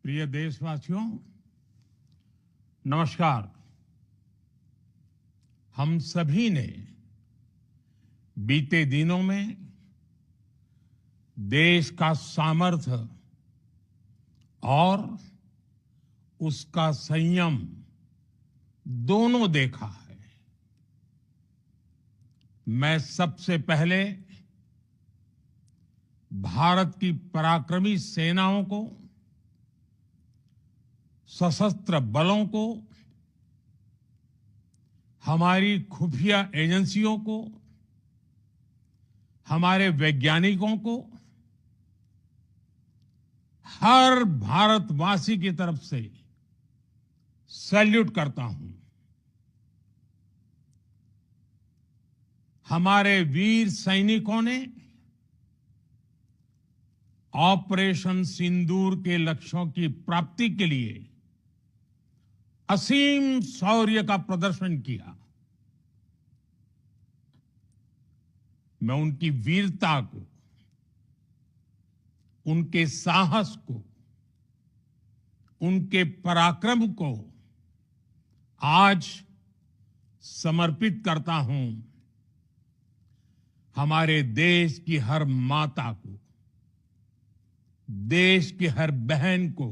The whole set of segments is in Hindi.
प्रिय देशवासियों, नमस्कार। हम सभी ने बीते दिनों में देश का सामर्थ्य और उसका संयम दोनों देखा है। मैं सबसे पहले भारत की पराक्रमी सेनाओं को, सशस्त्र बलों को, हमारी खुफिया एजेंसियों को, हमारे वैज्ञानिकों को, हर भारतवासी की तरफ से सैल्यूट करता हूं। हमारे वीर सैनिकों ने ऑपरेशन सिंदूर के लक्ष्यों की प्राप्ति के लिए असीम शौर्य का प्रदर्शन किया। मैं उनकी वीरता को, उनके साहस को, उनके पराक्रम को आज समर्पित करता हूं। हमारे देश की हर माता को, देश की हर बहन को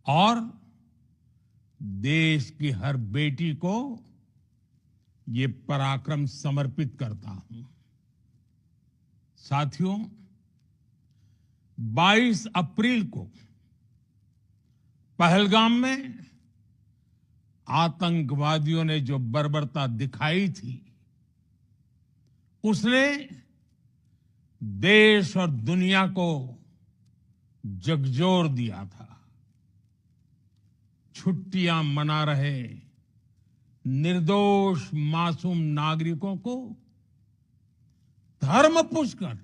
और देश की हर बेटी को ये पराक्रम समर्पित करता हूं। साथियों, 22 अप्रैल को पहलगाम में आतंकवादियों ने जो बर्बरता दिखाई थी, उसने देश और दुनिया को झकझोर दिया था। छुट्टियां मना रहे निर्दोष मासूम नागरिकों को धर्म पूछकर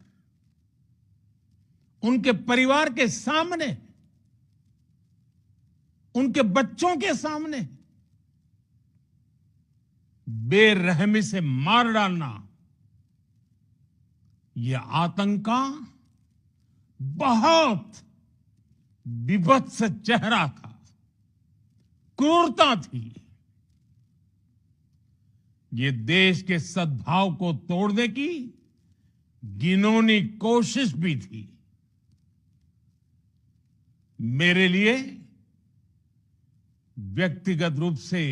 उनके परिवार के सामने, उनके बच्चों के सामने बेरहमी से मार डालना, यह आतंक का बहुत विभत्स चेहरा था, क्रूरता थी। ये देश के सद्भाव को तोड़ने की घिनौनी कोशिश भी थी। मेरे लिए व्यक्तिगत रूप से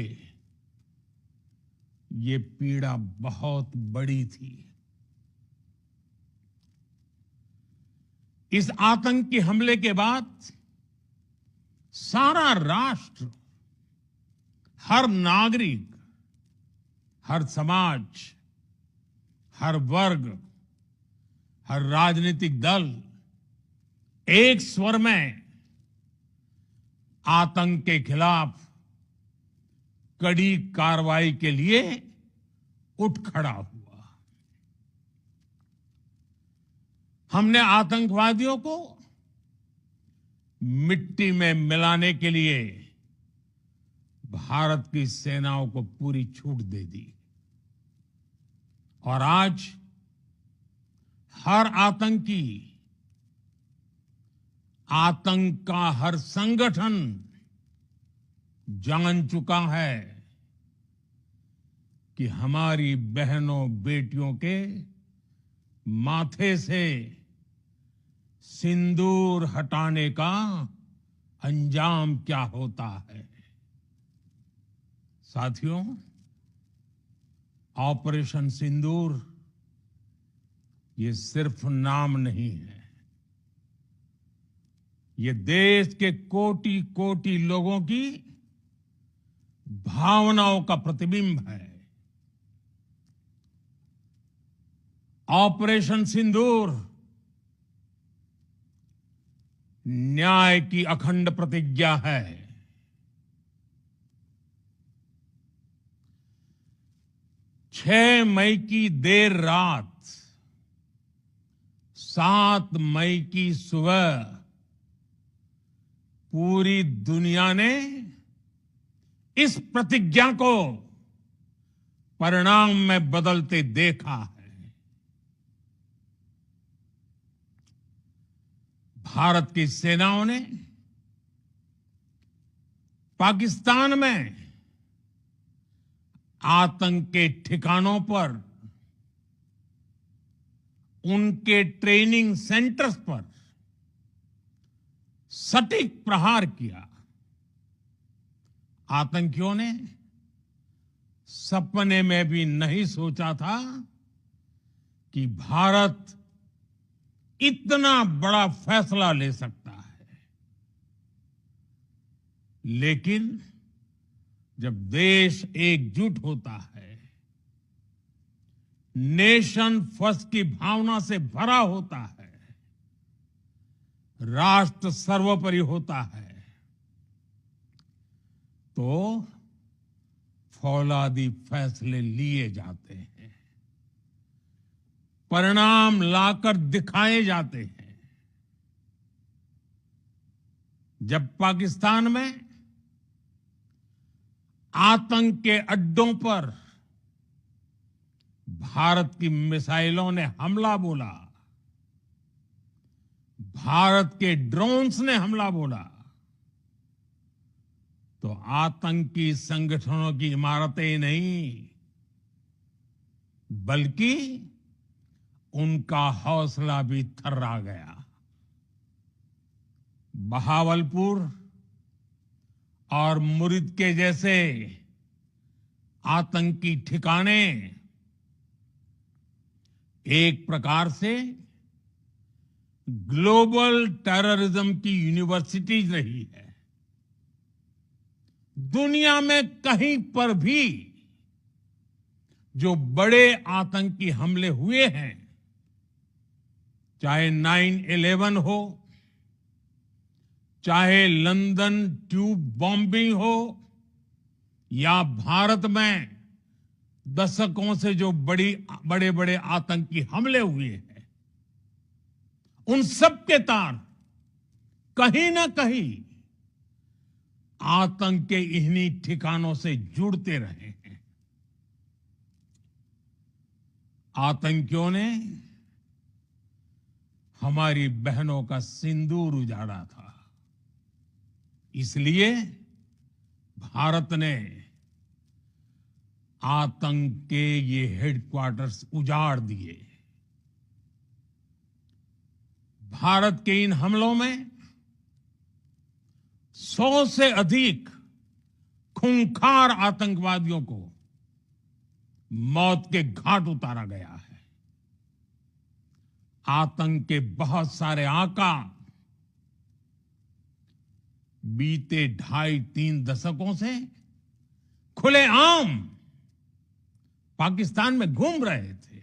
ये पीड़ा बहुत बड़ी थी। इस आतंकी हमले के बाद सारा राष्ट्र, हर नागरिक, हर समाज, हर वर्ग, हर राजनीतिक दल एक स्वर में आतंक के खिलाफ कड़ी कार्रवाई के लिए उठ खड़ा हुआ। हमने आतंकवादियों को मिट्टी में मिलाने के लिए भारत की सेनाओं को पूरी छूट दे दी और आज हर आतंकी, आतंक का हर संगठन जान चुका है कि हमारी बहनों बेटियों के माथे से सिंदूर हटाने का अंजाम क्या होता है। साथियों, ऑपरेशन सिंदूर ये सिर्फ नाम नहीं है, ये देश के कोटि कोटि लोगों की भावनाओं का प्रतिबिंब है। ऑपरेशन सिंदूर न्याय की अखंड प्रतिज्ञा है। 6 मई की देर रात, 7 मई की सुबह पूरी दुनिया ने इस प्रतिज्ञा को परिणाम में बदलते देखा है। भारत की सेनाओं ने पाकिस्तान में आतंक के ठिकानों पर, उनके ट्रेनिंग सेंटर्स पर सटीक प्रहार किया। आतंकियों ने सपने में भी नहीं सोचा था कि भारत इतना बड़ा फैसला ले सकता है। लेकिन जब देश एकजुट होता है, नेशन फर्स्ट की भावना से भरा होता है, राष्ट्र सर्वोपरि होता है, तो फौलादी फैसले लिए जाते हैं, परिणाम लाकर दिखाए जाते हैं। जब पाकिस्तान में आतंक के अड्डों पर भारत की मिसाइलों ने हमला बोला, भारत के ड्रोन्स ने हमला बोला, तो आतंकी संगठनों की इमारतें नहीं, बल्कि उनका हौसला भी थर्रा गया। बहावलपुर और मुरिद के जैसे आतंकी ठिकाने एक प्रकार से ग्लोबल टेररिज्म की यूनिवर्सिटीज रही है। दुनिया में कहीं पर भी जो बड़े आतंकी हमले हुए हैं, चाहे 9/11 हो, चाहे लंदन ट्यूब बॉम्बिंग हो, या भारत में दशकों से जो बड़े बड़े आतंकी हमले हुए हैं, उन सब के तार कहीं ना कहीं आतंक के इन्हीं ठिकानों से जुड़ते रहे हैं। आतंकियों ने हमारी बहनों का सिंदूर उजाड़ा था, इसलिए भारत ने आतंक के ये हेडक्वार्टर्स उजाड़ दिए। भारत के इन हमलों में 100 से अधिक खूंखार आतंकवादियों को मौत के घाट उतारा गया है। आतंक के बहुत सारे आका बीते 2.5-3 दशकों से खुलेआम पाकिस्तान में घूम रहे थे,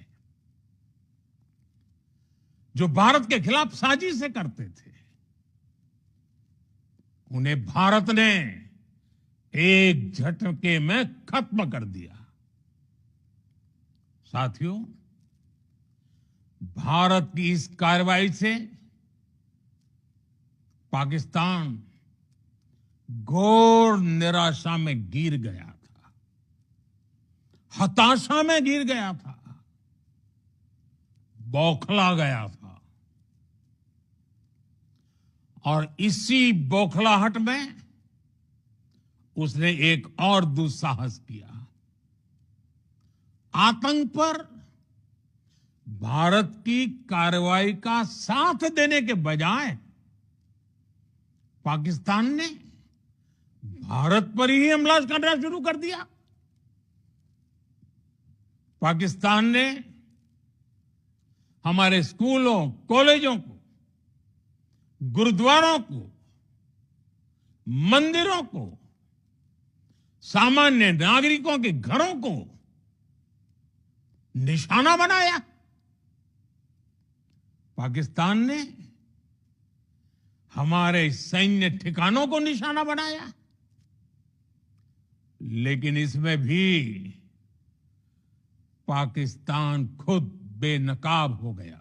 जो भारत के खिलाफ साजिशें करते थे। उन्हें भारत ने एक झटके में खत्म कर दिया। साथियों, भारत की इस कार्रवाई से पाकिस्तान घोर निराशा में गिर गया था, हताशा में गिर गया था, बौखला गया था। और इसी बौखलाहट में उसने एक और दुस्साहस किया। आतंक पर भारत की कार्रवाई का साथ देने के बजाय पाकिस्तान ने भारत पर ही हमला करना शुरू कर दिया। पाकिस्तान ने हमारे स्कूलों, कॉलेजों को, गुरुद्वारों को, मंदिरों को, सामान्य नागरिकों के घरों को निशाना बनाया। पाकिस्तान ने हमारे सैन्य ठिकानों को निशाना बनाया। लेकिन इसमें भी पाकिस्तान खुद बेनकाब हो गया।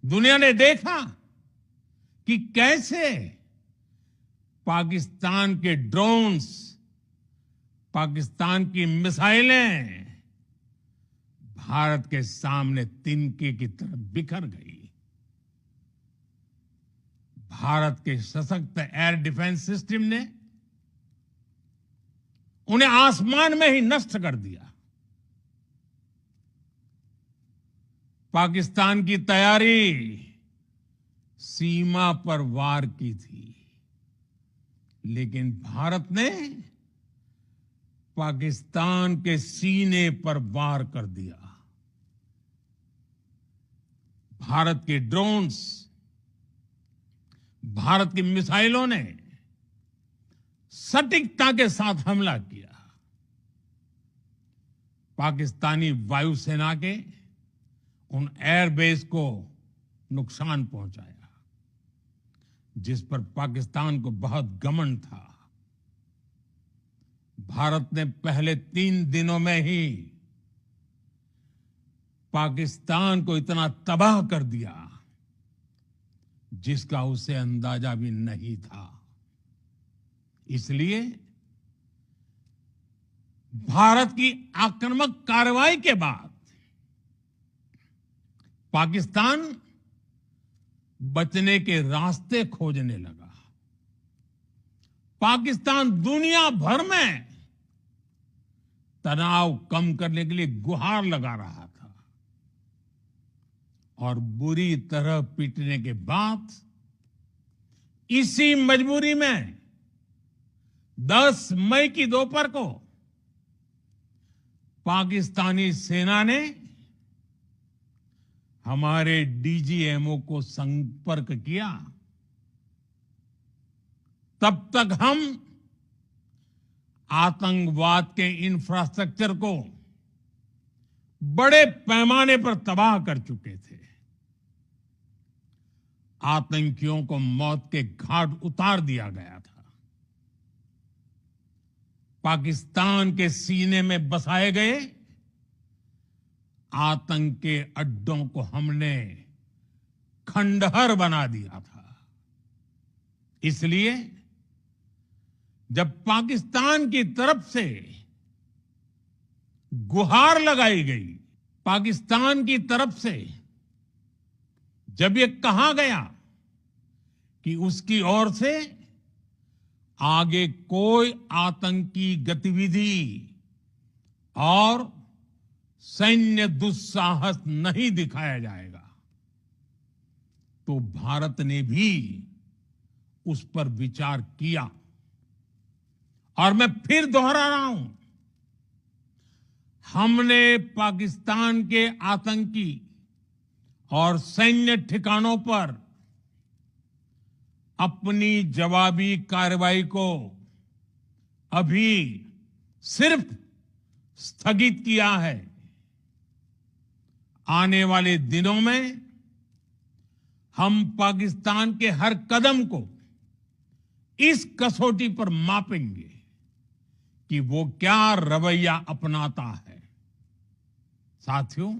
दुनिया ने देखा कि कैसे पाकिस्तान के ड्रोन्स, पाकिस्तान की मिसाइलें भारत के सामने तिनके की तरह बिखर गई। भारत के सशक्त एयर डिफेंस सिस्टम ने उन्हें आसमान में ही नष्ट कर दिया। पाकिस्तान की तैयारी सीमा पर वार की थी, लेकिन भारत ने पाकिस्तान के सीने पर वार कर दिया। भारत के ड्रोन्स, भारत की मिसाइलों ने सटीकता के साथ हमला किया। पाकिस्तानी वायुसेना के उन एयरबेस को नुकसान पहुंचाया, जिस पर पाकिस्तान को बहुत घमंड था। भारत ने पहले 3 दिनों में ही पाकिस्तान को इतना तबाह कर दिया जिसका उसे अंदाजा भी नहीं था। इसलिए भारत की आक्रामक कार्रवाई के बाद पाकिस्तान बचने के रास्ते खोजने लगा। पाकिस्तान दुनिया भर में तनाव कम करने के लिए गुहार लगा रहा था, और बुरी तरह पीटने के बाद इसी मजबूरी में 10 मई की दोपहर को पाकिस्तानी सेना ने हमारे डीजीएमओ को संपर्क किया। तब तक हम आतंकवाद के इंफ्रास्ट्रक्चर को बड़े पैमाने पर तबाह कर चुके थे। आतंकियों को मौत के घाट उतार दिया गया था। पाकिस्तान के सीने में बसाए गए आतंक के अड्डों को हमने खंडहर बना दिया था। इसलिए जब पाकिस्तान की तरफ से गुहार लगाई गई, पाकिस्तान की तरफ से जब ये कहा गया कि उसकी ओर से आगे कोई आतंकी गतिविधि और सैन्य दुस्साहस नहीं दिखाया जाएगा, तो भारत ने भी उस पर विचार किया। और मैं फिर दोहरा रहा हूं, हमने पाकिस्तान के आतंकी और सैन्य ठिकानों पर अपनी जवाबी कार्रवाई को अभी सिर्फ स्थगित किया है। आने वाले दिनों में हम पाकिस्तान के हर कदम को इस कसौटी पर मापेंगे कि वो क्या रवैया अपनाता है। साथियों,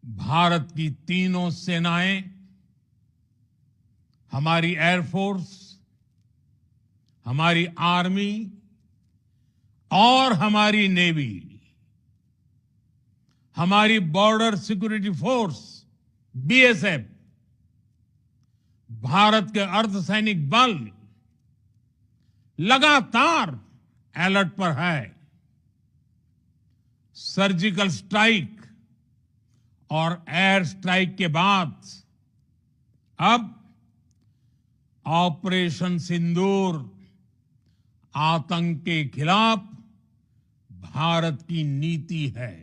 भारत की तीनों सेनाएं, हमारी एयरफोर्स, हमारी आर्मी और हमारी नेवी, हमारी border security force BSF, Bharat के अर्धसैनिक बल लगातार अलर्ट पर है। सर्जिकल स्ट्राइक और एयर स्ट्राइक के बाद अब ऑपरेशन सिंदूर आतंक के खिलाफ भारत की नीति है।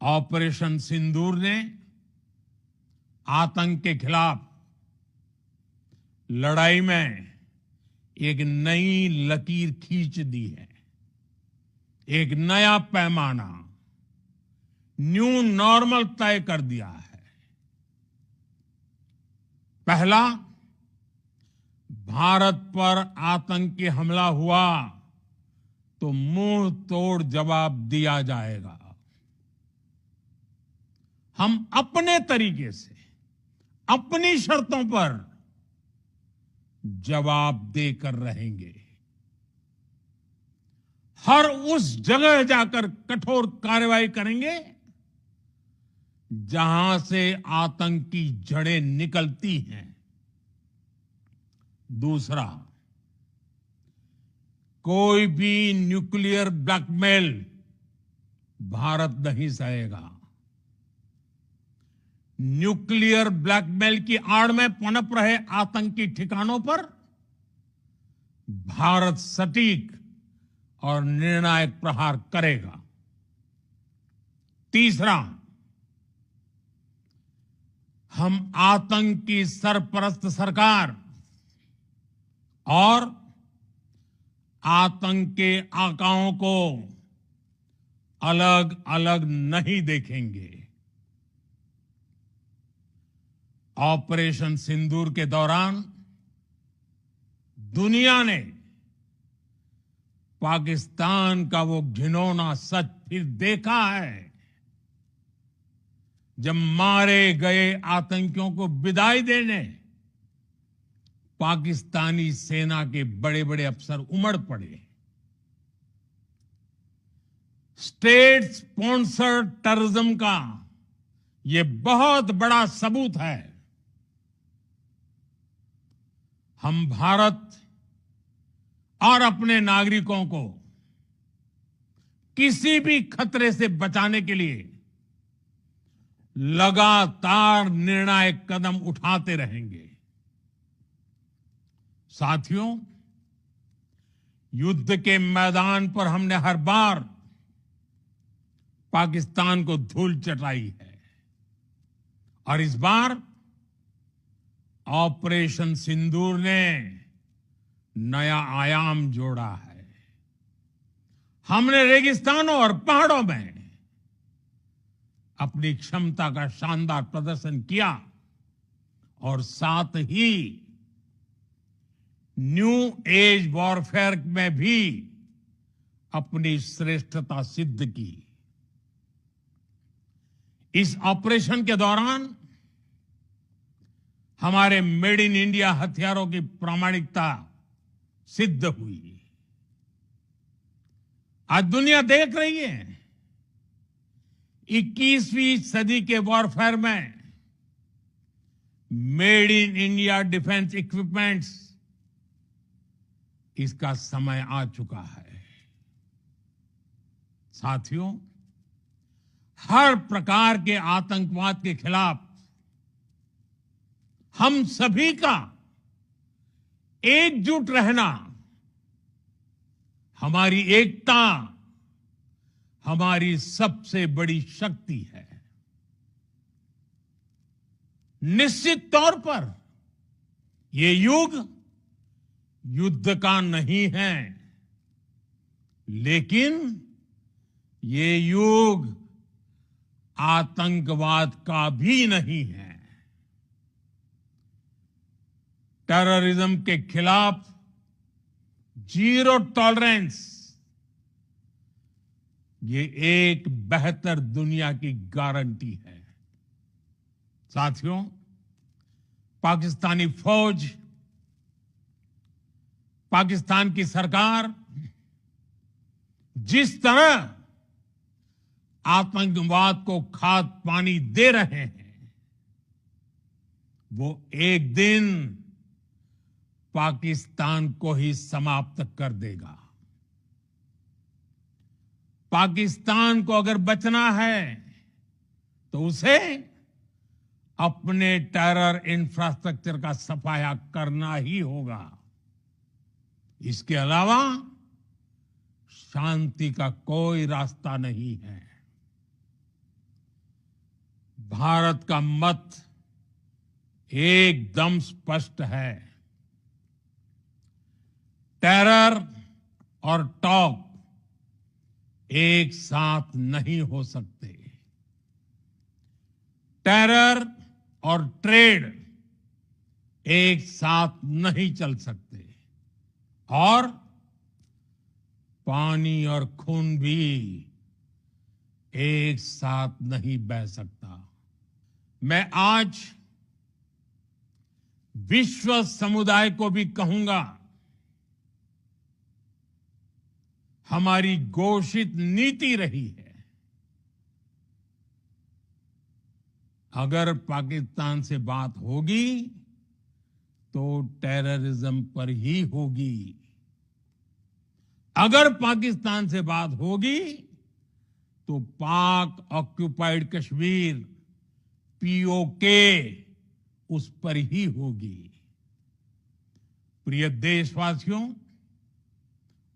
ऑपरेशन सिंदूर ने आतंक के खिलाफ लड़ाई में एक नई लकीर खींच दी है, एक नया पैमाना, न्यू नॉर्मल तय कर दिया है। पहला, भारत पर आतंकी हमला हुआ तो मुंह तोड़ जवाब दिया जाएगा। हम अपने तरीके से, अपनी शर्तों पर जवाब देकर रहेंगे। हर उस जगह जाकर कठोर कार्रवाई करेंगे जहां से आतंक की जड़ें निकलती हैं। दूसरा, कोई भी न्यूक्लियर ब्लैकमेल भारत नहीं सहेगा। न्यूक्लियर ब्लैकमेल की आड़ में पनप रहे आतंकी ठिकानों पर भारत सटीक और निर्णायक प्रहार करेगा। तीसरा, हम आतंक की सरपरस्त सरकार और आतंक के आकाओं को अलग अलग नहीं देखेंगे। ऑपरेशन सिंदूर के दौरान दुनिया ने पाकिस्तान का वो घिनौना सच फिर देखा है, जब मारे गए आतंकियों को विदाई देने पाकिस्तानी सेना के बड़े बड़े अफसर उमड़ पड़े। स्टेट स्पॉन्सर्ड टेररिज्म का ये बहुत बड़ा सबूत है। हम भारत और अपने नागरिकों को किसी भी खतरे से बचाने के लिए लगातार निर्णायक कदम उठाते रहेंगे। साथियों, युद्ध के मैदान पर हमने हर बार पाकिस्तान को धूल चटाई है और इस बार ऑपरेशन सिंदूर ने नया आयाम जोड़ा है। हमने रेगिस्तानों और पहाड़ों में अपनी क्षमता का शानदार प्रदर्शन किया और साथ ही न्यू एज वॉरफेयर में भी अपनी श्रेष्ठता सिद्ध की। इस ऑपरेशन के दौरान हमारे मेड इन इंडिया हथियारों की प्रामाणिकता सिद्ध हुई। आज दुनिया देख रही है 21वीं सदी के वॉरफेयर में made in India defence equipments, इसका समय आ चुका है। साथियों, हर प्रकार के आतंकवाद के खिलाफ हम सभी का एकजुट रहना, हमारी एकता हमारी सबसे बड़ी शक्ति है। निश्चित तौर पर ये युग युद्ध का नहीं है, लेकिन ये युग आतंकवाद का भी नहीं है। टेररिज्म के खिलाफ जीरो टॉलरेंस, ये एक बेहतर दुनिया की गारंटी है। साथियों, पाकिस्तानी फौज, पाकिस्तान की सरकार जिस तरह आतंकवाद को खाद पानी दे रहे हैं, वो एक दिन पाकिस्तान को ही समाप्त कर देगा। पाकिस्तान को अगर बचना है तो उसे अपने टेरर इंफ्रास्ट्रक्चर का सफाया करना ही होगा। इसके अलावा शांति का कोई रास्ता नहीं है। भारत का मत एकदम स्पष्ट है। टेरर और टॉप एक साथ नहीं हो सकते। टेरर और ट्रेड एक साथ नहीं चल सकते और पानी और खून भी एक साथ नहीं बह सकता। मैं आज विश्व समुदाय को भी कहूंगा, हमारी घोषित नीति रही है अगर पाकिस्तान से बात होगी तो टेररिज्म पर ही होगी। अगर पाकिस्तान से बात होगी तो पाक ऑक्युपाइड कश्मीर पीओके उस पर ही होगी। प्रिय देशवासियों,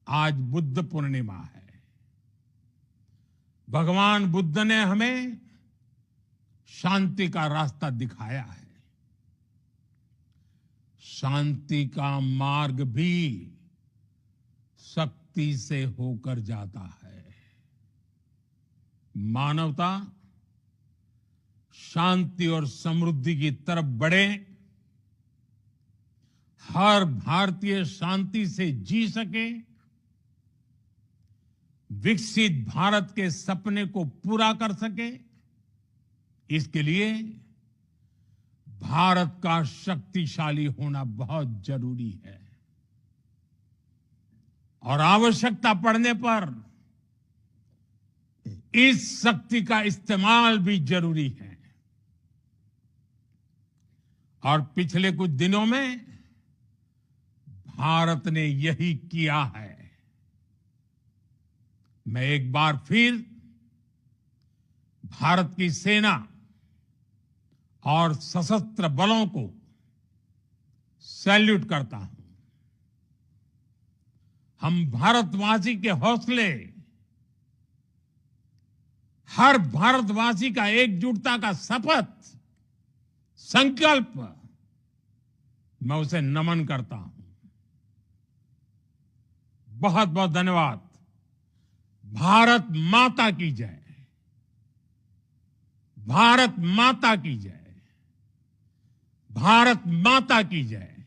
आज बुद्ध पूर्णिमा है। भगवान बुद्ध ने हमें शांति का रास्ता दिखाया है। शांति का मार्ग भी शक्ति से होकर जाता है। मानवता शांति और समृद्धि की तरफ बढ़े, हर भारतीय शांति से जी सके, विकसित भारत के सपने को पूरा कर सके, इसके लिए भारत का शक्तिशाली होना बहुत जरूरी है। और आवश्यकता पड़ने पर इस शक्ति का इस्तेमाल भी जरूरी है। और पिछले कुछ दिनों में भारत ने यही किया है। मैं एक बार फिर भारत की सेना और सशस्त्र बलों को सैल्यूट करता हूं। हम भारतवासी के हौसले, हर भारतवासी का एकजुटता का शपथ, संकल्प, मैं उसे नमन करता हूं। बहुत बहुत धन्यवाद। भारत माता की जय। भारत माता की जय। भारत माता की जय।